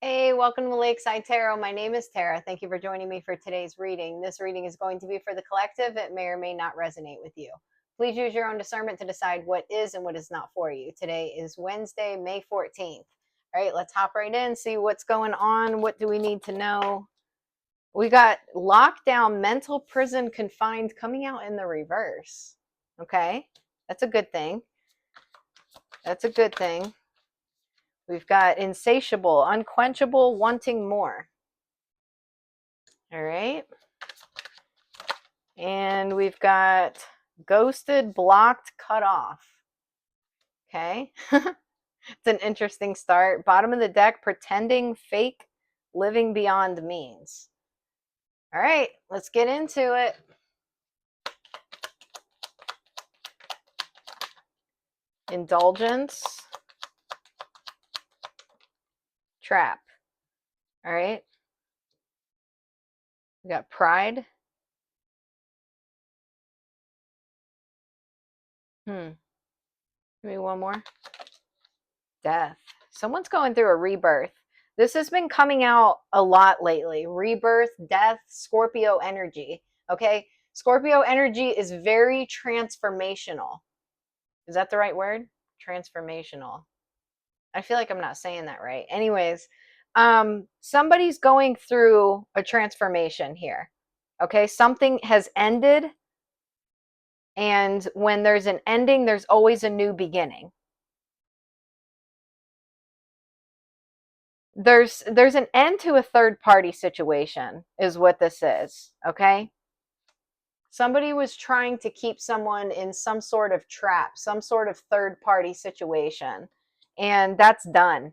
Hey, welcome to Lakeside Tarot. My name is Tara. Thank you for joining me for today's reading. This reading is going to be for the collective. It may or may not resonate with you. Please use your own discernment to decide what is and what is not for you. Today is Wednesday, May 14th. All right, let's hop right in, see what's going on. What do we need to know? We got lockdown, mental prison, confined coming out in the reverse. Okay, that's a good thing. That's a good thing. We've got insatiable, unquenchable, wanting more. All right. And we've got ghosted, blocked, cut off. Okay. It's an interesting start. Bottom of the deck, pretending, fake, living beyond means. All right, let's get into it. Indulgence, trap. All right. We got pride. Give me one more. Death. Someone's going through a rebirth. This has been coming out a lot lately. Rebirth, death, Scorpio energy. Okay. Scorpio energy is very transformational. Is that the right word? Transformational. I feel like I'm not saying that right. Anyways, somebody's going through a transformation here. Okay. Something has ended. And when there's an ending, there's always a new beginning. There's an end to a third party situation is what this is. Okay. Somebody was trying to keep someone in some sort of trap, some sort of third party situation, and that's done.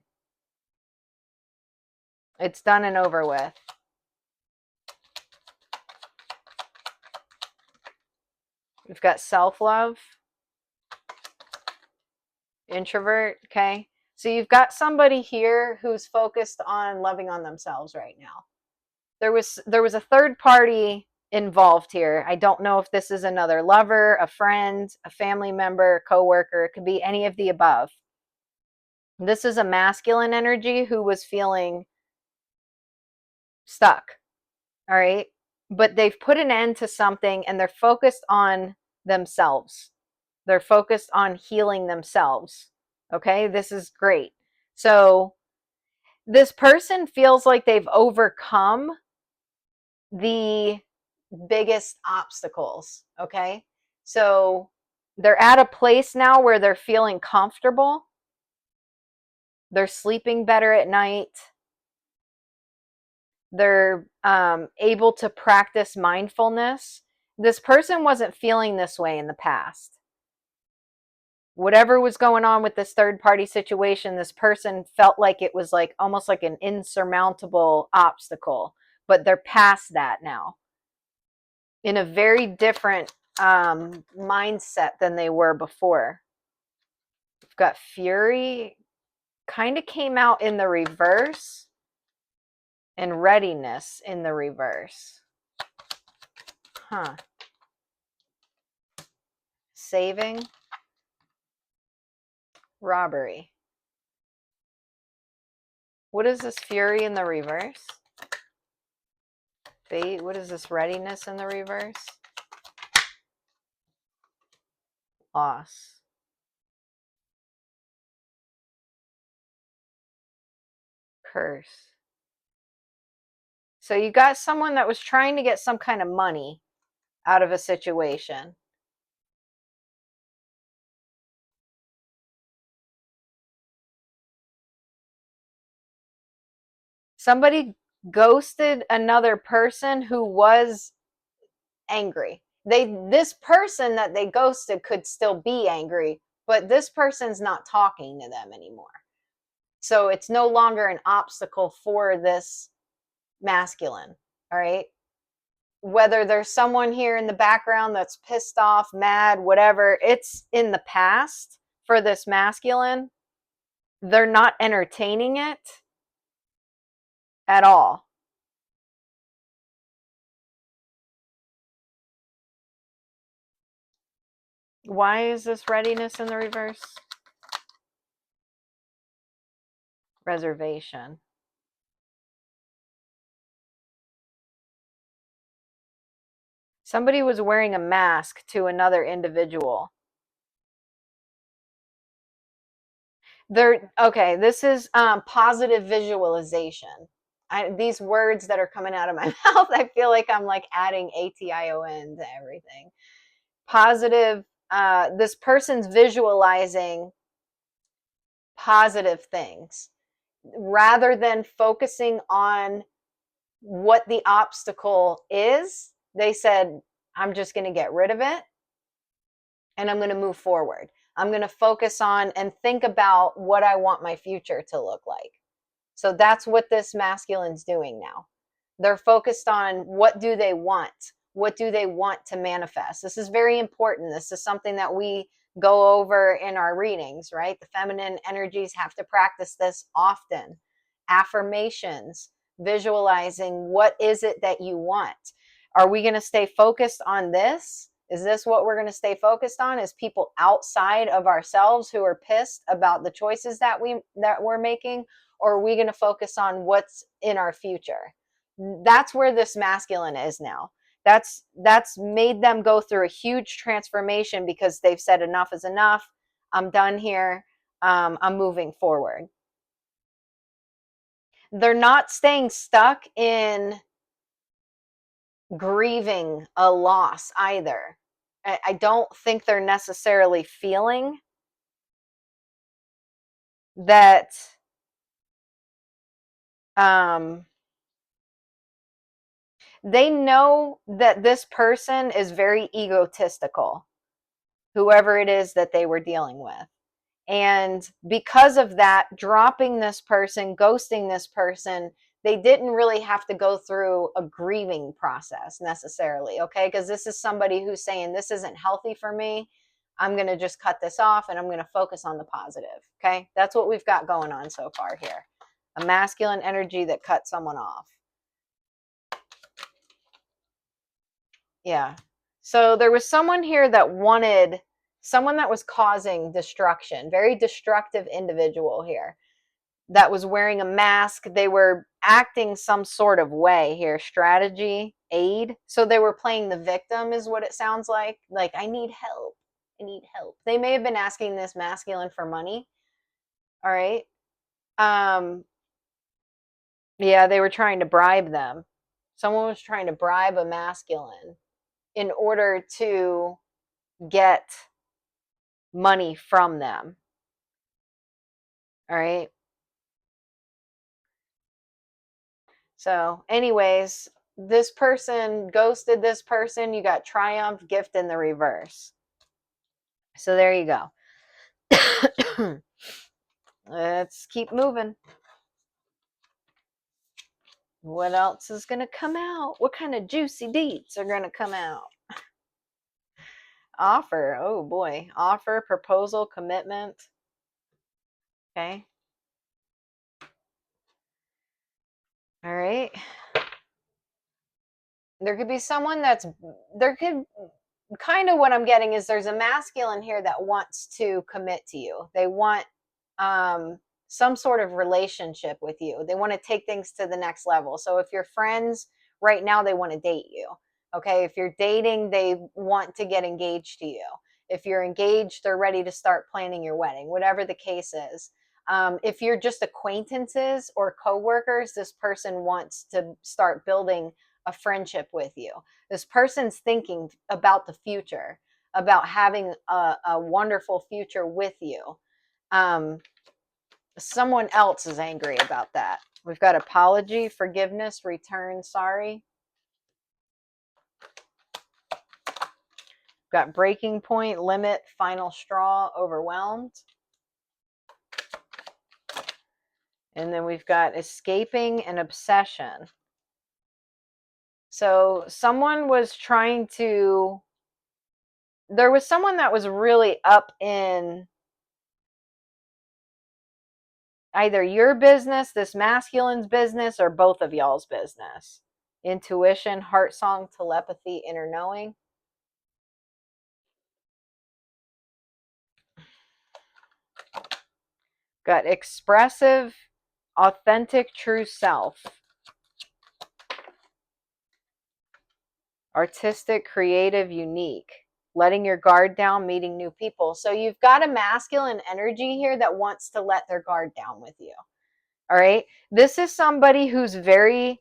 It's done and over with. We've got self-love, introvert. Okay, so you've got somebody here who's focused on loving on themselves right now. There was a third party involved here. I don't know if this is another lover, a friend, a family member, coworker. It could be any of the above. This is a masculine energy who was feeling stuck. All right. But they've put an end to something and they're focused on themselves. They're focused on healing themselves. Okay. This is great. So this person feels like they've overcome the biggest obstacles. Okay. So they're at a place now where they're feeling comfortable. They're sleeping better at night. They're able to practice mindfulness. This person wasn't feeling this way in the past. Whatever was going on with this third party situation, this person felt like it was like almost like an insurmountable obstacle, but they're past that now in a very different mindset than they were before. We've got fury, kind of came out in the reverse, and readiness in the reverse. Huh. Saving, robbery. What is this fury in the reverse? Fate. What is this readiness in the reverse? Loss. Curse. So you got someone that was trying to get some kind of money out of a situation. Somebody ghosted another person who was angry. This person that they ghosted could still be angry, but this person's not talking to them anymore. So it's no longer an obstacle for this masculine. All right. Whether there's someone here in the background that's pissed off, mad, whatever, it's in the past for this masculine. They're not entertaining it at all. Why is this readiness in the reverse? Reservation. Somebody was wearing a mask to another individual. Okay, this is positive visualization. These words that are coming out of my mouth, I feel like I'm like adding ATION to everything. Positive, this person's visualizing positive things rather than focusing on what the obstacle is. They said, I'm just going to get rid of it and I'm going to move forward. I'm going to focus on and think about what I want my future to look like. So that's what this masculine's doing now. They're focused on what do they want? What do they want to manifest? This is very important. This is something that we go over in our readings, right? The feminine energies have to practice this often. Affirmations, visualizing what is it that you want? Are we going to stay focused on this? Is this what we're going to stay focused on? Is people outside of ourselves who are pissed about the choices that we're making? Or are we going to focus on what's in our future? That's where this masculine is now. That's made them go through a huge transformation because they've said enough is enough. I'm done here. I'm moving forward. They're not staying stuck in grieving a loss either. I don't think they're necessarily feeling that they know that this person is very egotistical, whoever it is that they were dealing with. And because of that, dropping this person, ghosting this person, they didn't really have to go through a grieving process necessarily, okay? Because this is somebody who's saying, this isn't healthy for me. I'm going to just cut this off and I'm going to focus on the positive, okay? That's what we've got going on so far here. A masculine energy that cut someone off. Yeah. So there was someone here that wanted, someone that was causing destruction, very destructive individual here that was wearing a mask. They were acting some sort of way here, strategy, aid. So they were playing the victim is what it sounds like. Like, I need help. I need help. They may have been asking this masculine for money. All right. Yeah, they were trying to bribe them. Someone was trying to bribe a masculine in order to get money from them. All right. So, anyways, this person ghosted this person. You got triumph, gift in the reverse. So, there you go. Let's keep moving. What else is going to come out? What kind of juicy deets are going to come out? Offer. Oh boy. Offer, proposal, commitment. Okay. All right. There could be someone there could, kind of what I'm getting is there's a masculine here that wants to commit to you. They want some sort of relationship with you. They want to take things to the next level. So if you're friends right now, they want to date you. Okay. If you're dating, they want to get engaged to you. If you're engaged, they're ready to start planning your wedding, whatever the case is. If you're just acquaintances or coworkers, this person wants to start building a friendship with you. This person's thinking about the future, about having a wonderful future with you. Someone else is angry about that. We've got apology, forgiveness, return, sorry. We've got breaking point, limit, final straw, overwhelmed. And then we've got escaping and obsession. So someone was trying to, there was someone that was really up in either your business, this masculine's business, or both of y'all's business. Intuition, heart song, telepathy, inner knowing. Got expressive, authentic, true self. Artistic, creative, unique. Letting your guard down, meeting new people. So you've got a masculine energy here that wants to let their guard down with you. All right. This is somebody who's very,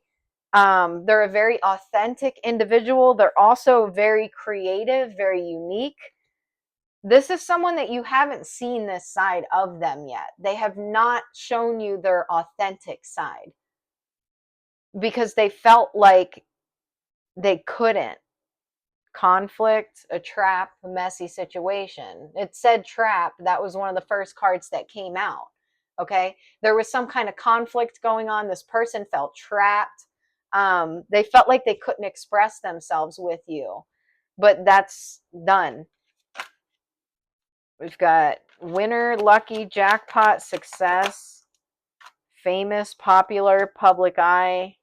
they're a very authentic individual. They're also very creative, very unique. This is someone that you haven't seen this side of them yet. They have not shown you their authentic side because they felt like they couldn't. Conflict, a trap, a messy situation. It said trap. That was one of the first cards that came out. Okay. There was some kind of conflict going on. This person felt trapped. They felt like they couldn't express themselves with you, but that's done. We've got winner, lucky, jackpot, success, famous, popular, public eye.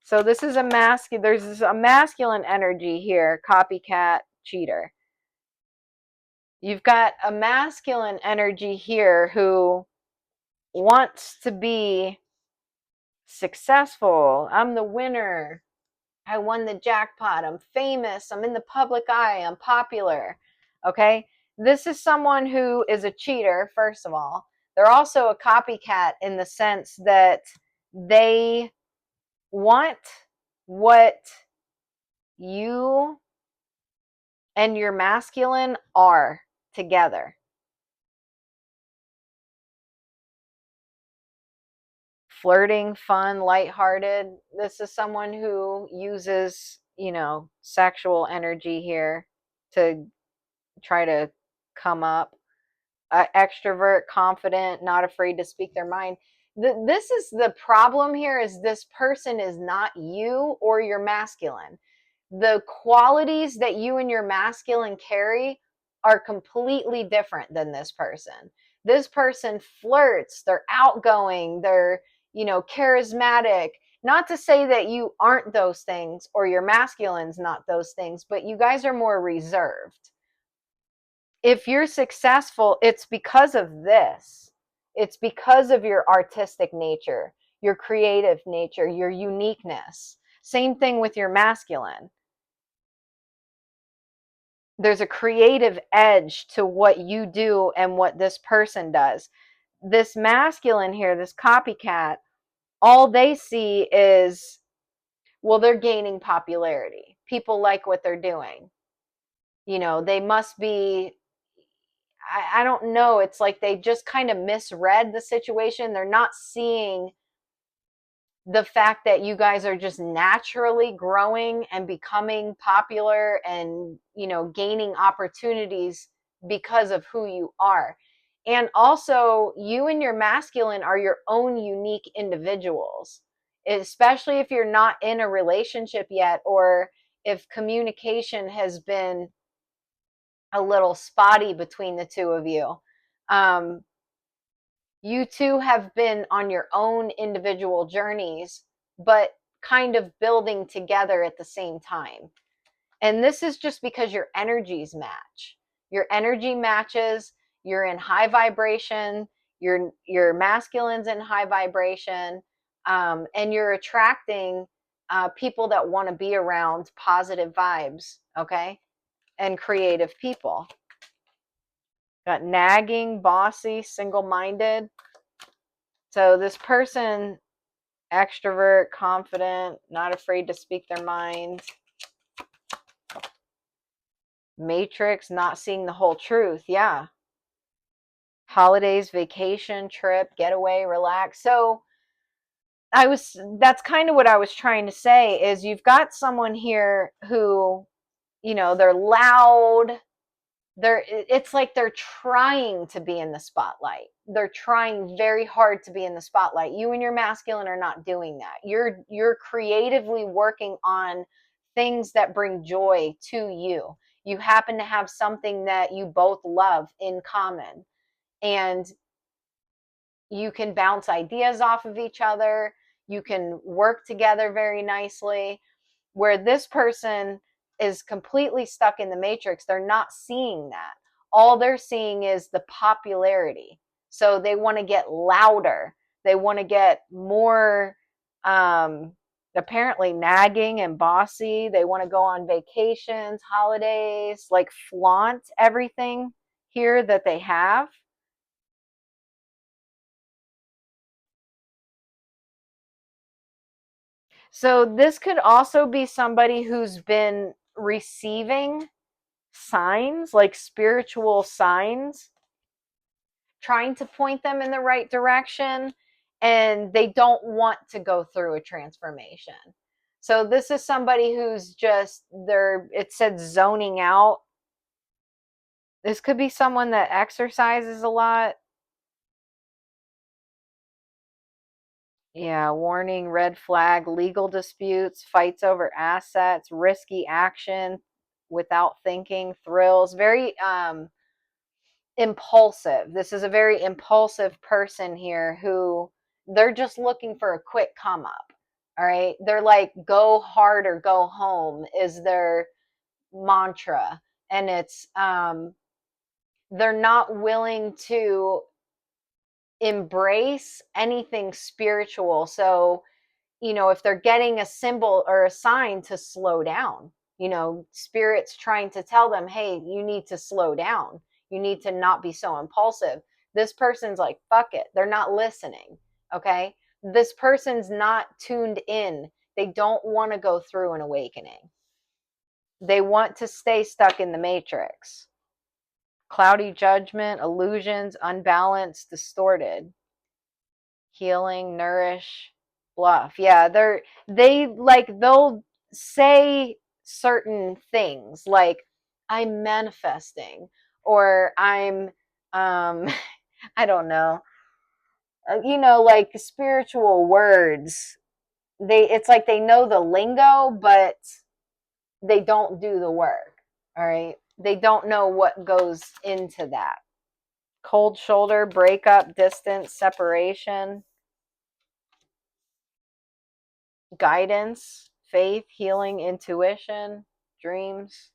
So this is there's a masculine energy here, copycat, cheater. You've got a masculine energy here who wants to be successful. I'm the winner. I won the jackpot. I'm famous. I'm in the public eye. I'm popular. Okay? This is someone who is a cheater, first of all. They're also a copycat in the sense that they want what you and your masculine are together. Flirting, fun, lighthearted. This is someone who uses, sexual energy here to try to come up. Extrovert, confident, not afraid to speak their mind. This is the problem here is this person is not you or your masculine. The qualities that you and your masculine carry are completely different than this person. This person flirts, they're outgoing, they're, charismatic. Not to say that you aren't those things or your masculine's not those things, but you guys are more reserved. If you're successful, it's because of this. It's because of your artistic nature, your creative nature, your uniqueness. Same thing with your masculine. There's a creative edge to what you do and what this person does. This masculine here, this copycat, all they see is, well, they're gaining popularity. People like what they're doing. They must be, I don't know. It's like they just kind of misread the situation. They're not seeing the fact that you guys are just naturally growing and becoming popular and, gaining opportunities because of who you are. And also, you and your masculine are your own unique individuals, especially if you're not in a relationship yet, or if communication has been a little spotty between the two of you. You two have been on your own individual journeys, but kind of building together at the same time. And this is just because your energies match. Your energy matches, you're in high vibration, your masculine's in high vibration, and you're attracting people that want to be around positive vibes, okay? And creative people. Got nagging, bossy, single-minded. So this person, extrovert, confident, not afraid to speak their mind. Matrix, not seeing the whole truth. Yeah. Holidays, vacation, trip, getaway, relax. So that's kind of what I was trying to say is you've got someone here who, they're loud. It's like they're trying to be in the spotlight. They're trying very hard to be in the spotlight. You and your masculine are not doing that. You're creatively working on things that bring joy to you. You happen to have something that you both love in common, and you can bounce ideas off of each other. You can work together very nicely. Where this person is completely stuck in the matrix, they're not seeing that. All they're seeing is the popularity. So they want to get louder. They want to get more Apparently nagging and bossy. They want to go on vacations, holidays, like flaunt everything here that they have. So this could also be somebody who's been receiving signs, like spiritual signs, trying to point them in the right direction, and they don't want to go through a transformation. So this is somebody who's just, they're, it said zoning out. This could be someone that exercises a lot. Yeah, warning, red flag, legal disputes, fights over assets, risky action without thinking, thrills, very impulsive. This is a very impulsive person here who, they're just looking for a quick come up. All right? They're like go hard or go home is their mantra, and it's they're not willing to embrace anything spiritual. So, if they're getting a symbol or a sign to slow down, spirits trying to tell them, hey, you need to slow down. You need to not be so impulsive. This person's like, fuck it. They're not listening. Okay. This person's not tuned in. They don't want to go through an awakening. They want to stay stuck in the matrix. Cloudy judgment, illusions, unbalanced, distorted. Healing, nourish, bluff. Yeah, they'll say certain things like I'm manifesting, or I'm I don't know. Like spiritual words. It's like they know the lingo, but they don't do the work. All right? They don't know what goes into that. Cold shoulder, breakup, distance, separation, guidance, faith, healing, intuition, dreams,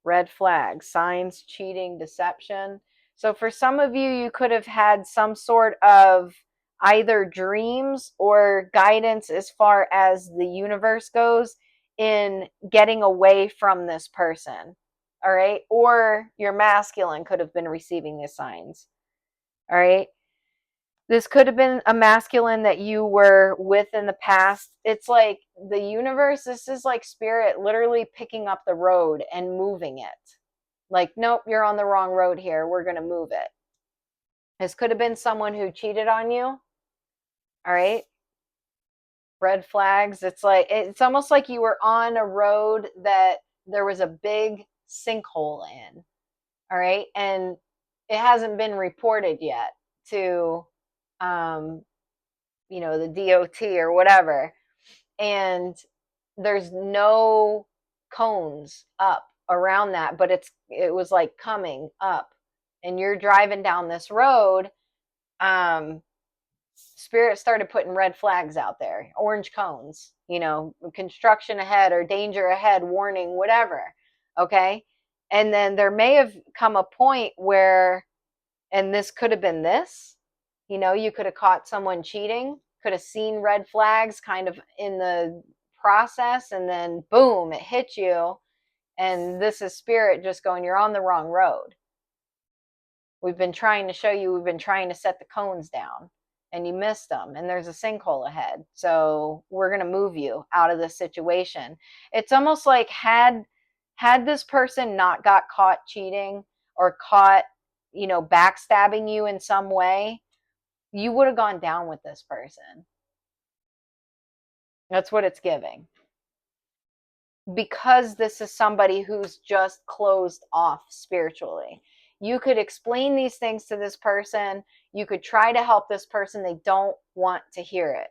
red flags, signs, cheating, deception. So for some of you, you could have had some sort of either dreams or guidance as far as the universe goes in getting away from this person. All right. Or your masculine could have been receiving these signs. All right. This could have been a masculine that you were with in the past. It's like the universe, this is like spirit literally picking up the road and moving it. Like, nope, you're on the wrong road here. We're going to move it. This could have been someone who cheated on you. All right. Red flags. It's almost like you were on a road that there was a big sinkhole in. All right. And it hasn't been reported yet to, um, the DOT or whatever. And there's no cones up around that, but it was like coming up, and you're driving down this road. Spirit started putting red flags out there, orange cones, construction ahead or danger ahead, warning, whatever. Okay. And then there may have come a point where, and this could have been this, you could have caught someone cheating, could have seen red flags kind of in the process, and then boom, it hit you. And this is spirit just going, you're on the wrong road. We've been trying to show you, we've been trying to set the cones down, and you missed them, and there's a sinkhole ahead. So we're going to move you out of this situation. It's almost like had this person not got caught cheating or caught, backstabbing you in some way, you would have gone down with this person. That's what it's giving. Because this is somebody who's just closed off spiritually. You could explain these things to this person. You could try to help this person. They don't want to hear it.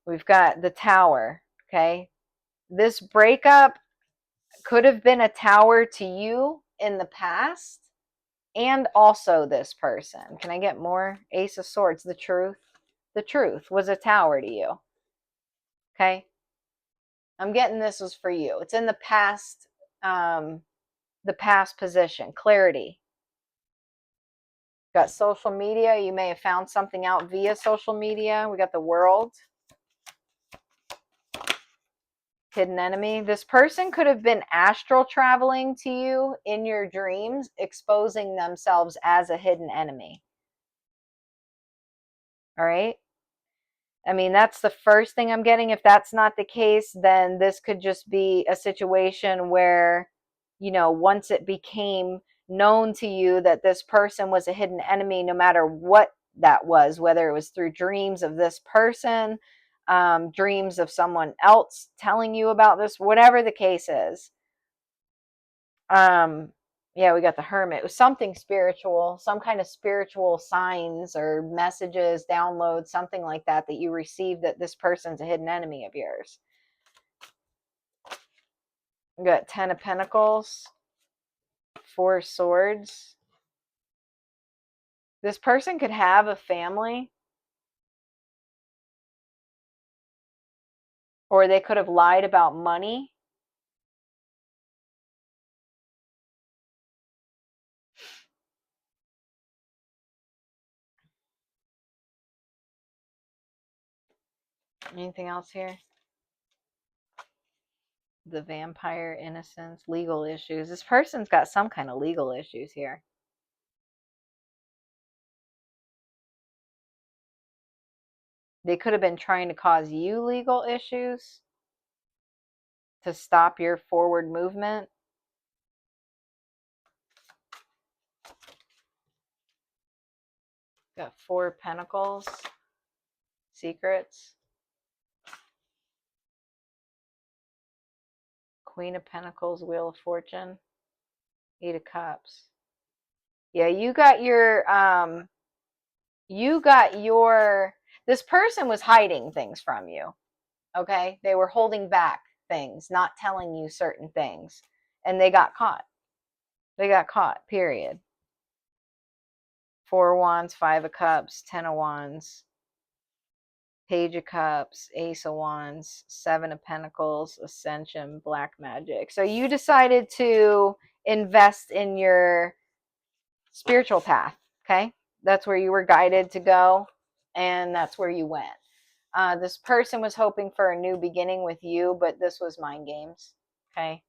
We've got the tower. Okay. This breakup could have been a tower to you in the past, and also this person. Can I get more? Ace of Swords, the truth. The truth was a tower to you. Okay. I'm getting this was for you. It's in the past, the past position, clarity. Got social media. You may have found something out via social media. We got the world. Hidden enemy. This person could have been astral traveling to you in your dreams, exposing themselves as a hidden enemy. All right. I mean, that's the first thing I'm getting. If that's not the case, then this could just be a situation where, once it became known to you that this person was a hidden enemy, no matter what that was, whether it was through dreams of this person, dreams of someone else telling you about this, whatever the case is. Yeah, we got the hermit. It was something spiritual, some kind of spiritual signs or messages, downloads, something like that you received that this person's a hidden enemy of yours. We got 10 of Pentacles, 4 Swords. This person could have a family, or they could have lied about money. Anything else here? The vampire, innocence, legal issues. This person's got some kind of legal issues here. They could have been trying to cause you legal issues to stop your forward movement. Got 4 Pentacles, secrets, Queen of Pentacles, Wheel of Fortune, 8 of Cups. Yeah, this person was hiding things from you. Okay? They were holding back things, not telling you certain things, and they got caught. They got caught, period. 4 of Wands, 5 of Cups, 10 of Wands, Page of Cups, Ace of Wands, 7 of Pentacles, Ascension, Black Magic. So you decided to invest in your spiritual path, okay? That's where you were guided to go, and that's where you went. This person was hoping for a new beginning with you, but this was mind games, okay?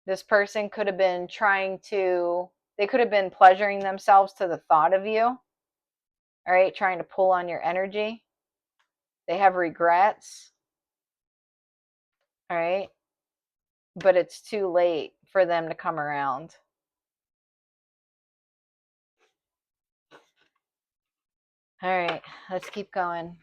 This person could have been they could have been pleasuring themselves to the thought of you, all right? Trying to pull on your energy. They have regrets, all right? But it's too late for them to come around. All right, let's keep going.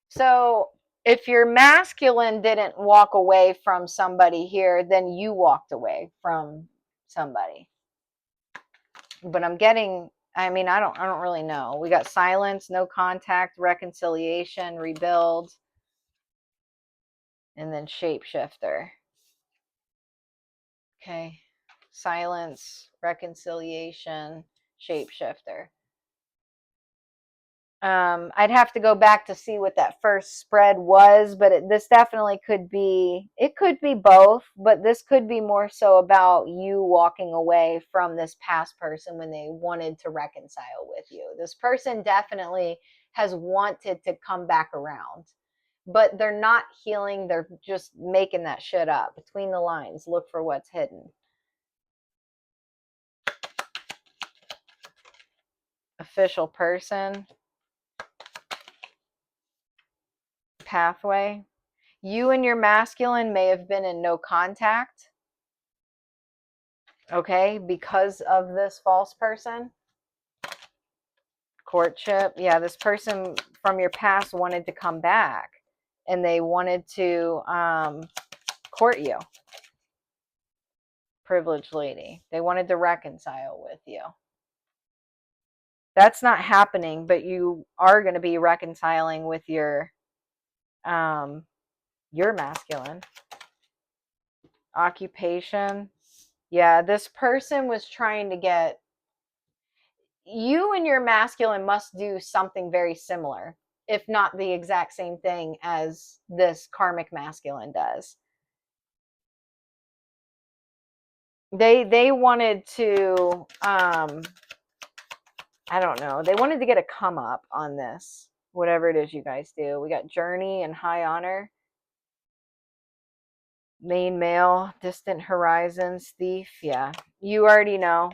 So if your masculine didn't walk away from somebody here, then you walked away from somebody. But I'm getting, I don't really know. We got silence, no contact, reconciliation, rebuild, and then shapeshifter. Okay. Silence, reconciliation, shapeshifter. I'd have to go back to see what that first spread was, but this definitely could be both, but this could be more so about you walking away from this past person when they wanted to reconcile with you. This person definitely has wanted to come back around, but they're not healing. They're just making that shit up. Between the lines, look for what's hidden. Official person. Pathway. You and your masculine may have been in no contact, okay, because of this false person. Courtship. Yeah, this person from your past wanted to come back, and they wanted to court you. Privileged lady. They wanted to reconcile with you. That's not happening, but you are going to be reconciling with your masculine. Occupation. Yeah, this person was trying to get you, and your masculine must do something very similar, if not the exact same thing as this karmic masculine does. They wanted to I don't know. They wanted to get a come up on this. Whatever it is you guys do. We got Journey and High Honor. Main male, Distant Horizons, Thief. Yeah. You already know.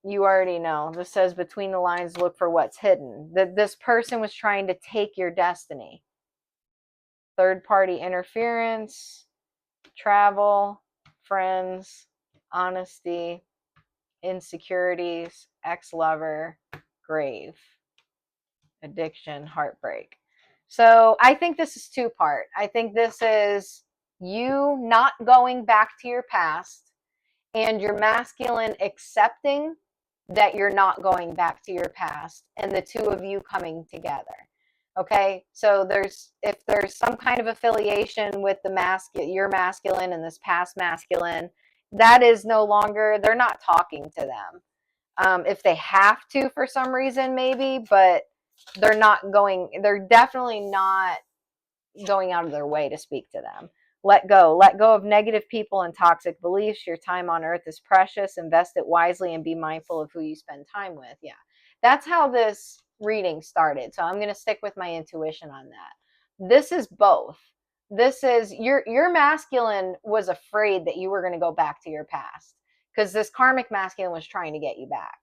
You already know. This says between the lines, look for what's hidden. That this person was trying to take your destiny. Third party interference, travel, friends, honesty, insecurities, ex-lover, grave, addiction, heartbreak. So I think this is two-part. I think this is you not going back to your past and your masculine accepting that you're not going back to your past and the two of you coming together. Okay, so if there's some kind of affiliation with your masculine and this past masculine, that is no longer, they're not talking to them. If they have to for some reason, maybe, but they're definitely not going out of their way to speak to them. Let go of negative people and toxic beliefs. Your time on earth is precious. Invest it wisely and be mindful of who you spend time with. Yeah, that's how this reading started. So I'm going to stick with my intuition on that. This is both. This is your masculine was afraid that you were going to go back to your past because this karmic masculine was trying to get you back.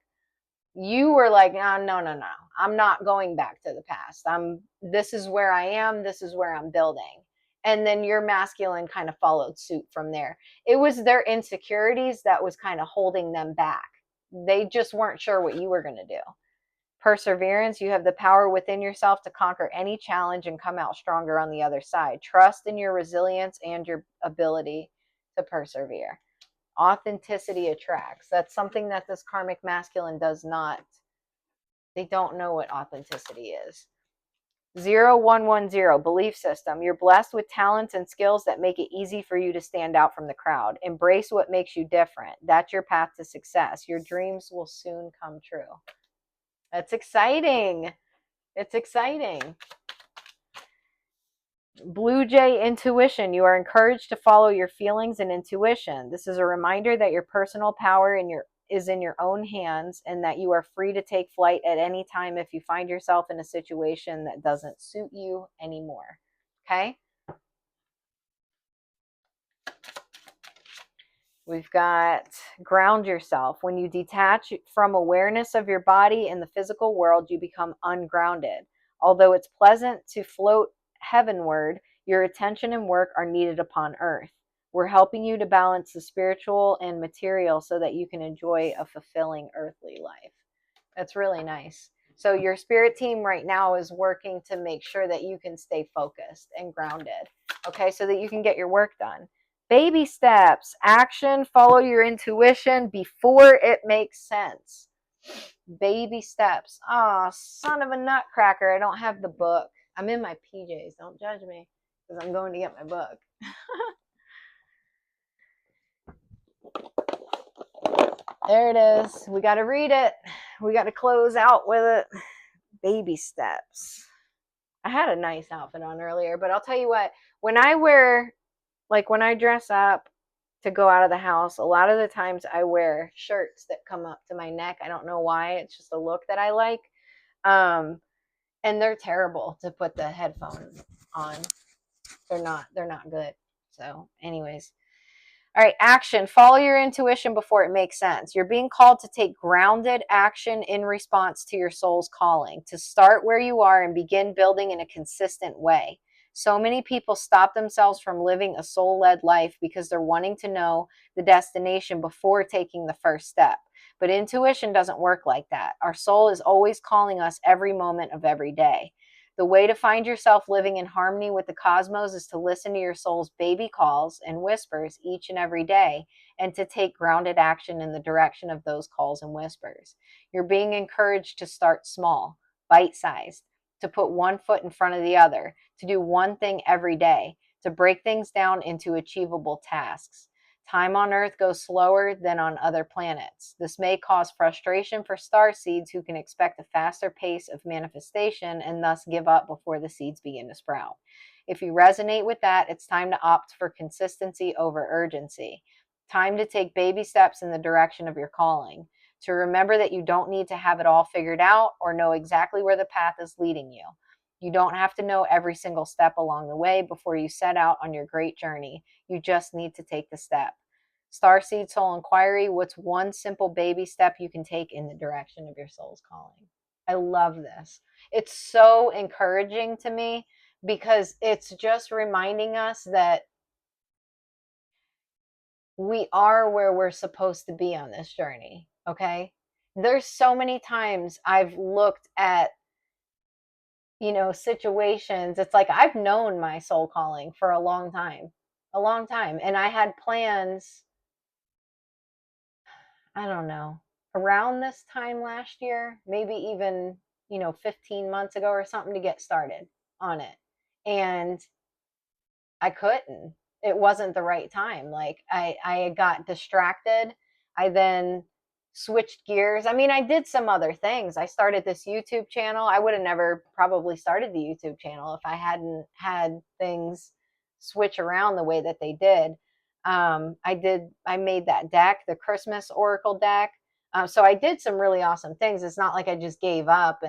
You were like, no, I'm not going back to the past. This is where I am. This is where I'm building. And then your masculine kind of followed suit from there. It was their insecurities that was kind of holding them back. They just weren't sure what you were going to do. Perseverance, you have the power within yourself to conquer any challenge and come out stronger on the other side. Trust in your resilience and your ability to persevere. Authenticity attracts. That's something that this karmic masculine does not. They don't know what authenticity is. 0110, belief system. You're blessed with talents and skills that make it easy for you to stand out from the crowd. Embrace what makes you different. That's your path to success. Your dreams will soon come true. That's exciting. It's exciting. Blue Jay intuition. You are encouraged to follow your feelings and intuition. This is a reminder that your personal power is in your own hands and that you are free to take flight at any time if you find yourself in a situation that doesn't suit you anymore. Okay? We've got ground yourself. When you detach from awareness of your body in the physical world, you become ungrounded. Although it's pleasant to float heavenward, your attention and work are needed upon earth. We're helping you to balance the spiritual and material so that you can enjoy a fulfilling earthly life. That's really nice. So your spirit team right now is working to make sure that you can stay focused and grounded, okay, so that you can get your work done. Baby steps, action, follow your intuition before it makes sense. Baby steps. Oh, son of a nutcracker. I don't have the book. I'm in my PJs. Don't judge me because I'm going to get my book. There it is. We got to read it. We got to close out with it. Baby steps. I had a nice outfit on earlier, but I'll tell you what, when I dress up to go out of the house, a lot of the times I wear shirts that come up to my neck. I don't know why. It's just a look that I like. And they're terrible to put the headphones on. They're not good. So anyways, all right, action. Follow your intuition before it makes sense. You're being called to take grounded action in response to your soul's calling, to start where you are and begin building in a consistent way. So many people stop themselves from living a soul-led life because they're wanting to know the destination before taking the first step. But intuition doesn't work like that. Our soul is always calling us every moment of every day. The way to find yourself living in harmony with the cosmos is to listen to your soul's baby calls and whispers each and every day and to take grounded action in the direction of those calls and whispers. You're being encouraged to start small, bite-sized, to put one foot in front of the other, to do one thing every day, to break things down into achievable tasks. Time on Earth goes slower than on other planets. This may cause frustration for star seeds who can expect a faster pace of manifestation and thus give up before the seeds begin to sprout. If you resonate with that, it's time to opt for consistency over urgency. Time to take baby steps in the direction of your calling. To remember that you don't need to have it all figured out or know exactly where the path is leading you. You don't have to know every single step along the way before you set out on your great journey. You just need to take the step. Starseed Soul Inquiry, what's one simple baby step you can take in the direction of your soul's calling? I love this. It's so encouraging to me because it's just reminding us that we are where we're supposed to be on this journey. Okay. There's so many times I've looked at, situations. It's like I've known my soul calling for a long time, a long time. And I had plans, I don't know, around this time last year, maybe even, 15 months ago or something to get started on it. And I couldn't. It wasn't the right time. Like I got distracted. I then switched gears. I mean, I did some other things. I started this YouTube channel. I would have never probably started the YouTube channel if I hadn't had things switch around the way that they did. I made that deck, the Christmas Oracle deck. So I did some really awesome things. It's not like I just gave up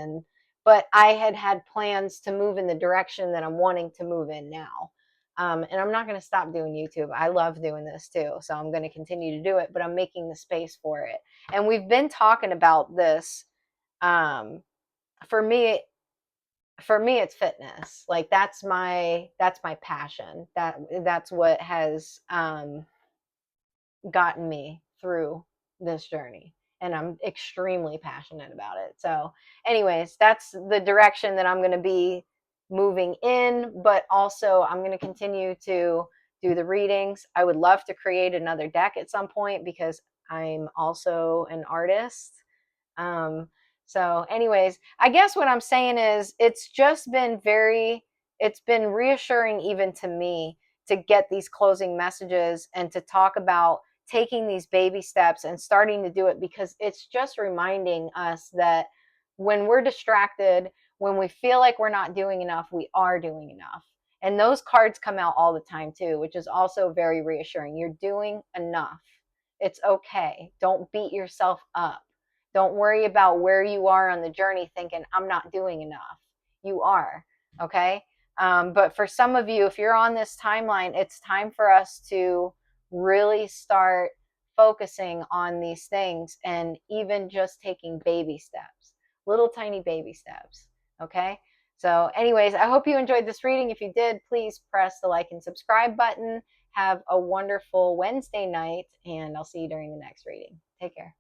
but I had plans to move in the direction that I'm wanting to move in now. And I'm not going to stop doing YouTube. I love doing this too. So I'm going to continue to do it, but I'm making the space for it. And we've been talking about this. Um, for me, it's fitness. Like that's my passion. That's what has gotten me through this journey. And I'm extremely passionate about it. So, anyways, that's the direction that I'm going to be moving in, but also I'm going to continue to do the readings. I would love to create another deck at some point because I'm also an artist. Um, so, anyways, I guess what I'm saying is it's been reassuring even to me to get these closing messages and to talk about taking these baby steps and starting to do it because it's just reminding us that when we're distracted, when we feel like we're not doing enough, we are doing enough. And those cards come out all the time too, which is also very reassuring. You're doing enough. It's okay. Don't beat yourself up. Don't worry about where you are on the journey thinking, I'm not doing enough. You are. Okay. But for some of you, if you're on this timeline, it's time for us to really start focusing on these things and even just taking baby steps, little tiny baby steps. Okay. So, anyways, I hope you enjoyed this reading. If you did, please press the like and subscribe button. Have a wonderful Wednesday night, and I'll see you during the next reading. Take care.